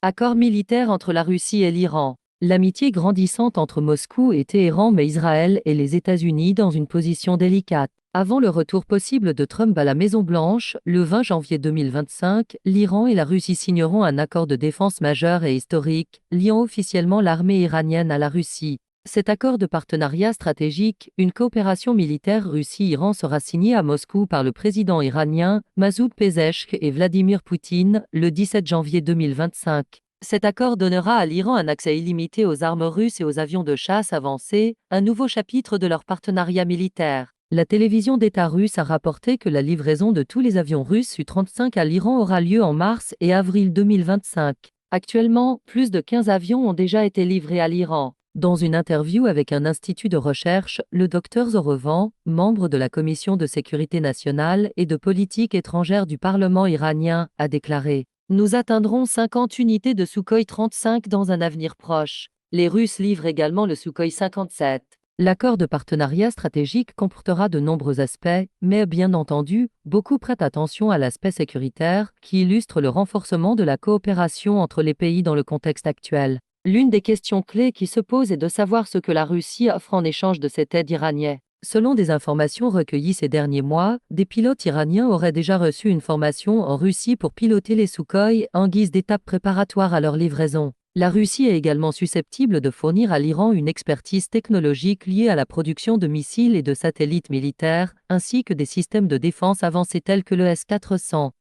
Accord militaire entre la Russie et l'Iran. L'amitié grandissante entre Moscou et Téhéran met Israël et les États-Unis dans une position délicate. Avant le retour possible de Trump à la Maison-Blanche, le 20 janvier 2025, l'Iran et la Russie signeront un accord de défense majeur et historique, liant officiellement l'armée iranienne à la Russie. Cet accord de partenariat stratégique, une coopération militaire Russie-Iran sera signé à Moscou par le président iranien, Masoud Pezeshkian et Vladimir Poutine, le 17 janvier 2025. Cet accord donnera à l'Iran un accès illimité aux armes russes et aux avions de chasse avancés, un nouveau chapitre de leur partenariat militaire. La télévision d'État russe a rapporté que la livraison de tous les avions russes Su-35 à l'Iran aura lieu en mars et avril 2025. Actuellement, plus de 15 avions ont déjà été livrés à l'Iran. Dans une interview avec un institut de recherche, le Dr Zorovan, membre de la Commission de sécurité nationale et de politique étrangère du Parlement iranien, a déclaré: nous atteindrons 50 unités de Sukhoi 35 dans un avenir proche. Les Russes livrent également le Sukhoi 57. L'accord de partenariat stratégique comportera de nombreux aspects, mais bien entendu, beaucoup prêtent attention à l'aspect sécuritaire, qui illustre le renforcement de la coopération entre les pays dans le contexte actuel. L'une des questions clés qui se pose est de savoir ce que la Russie offre en échange de cette aide iranienne. Selon des informations recueillies ces derniers mois, des pilotes iraniens auraient déjà reçu une formation en Russie pour piloter les Sukhoi en guise d'étape préparatoire à leur livraison. La Russie est également susceptible de fournir à l'Iran une expertise technologique liée à la production de missiles et de satellites militaires, ainsi que des systèmes de défense avancés tels que le S-400.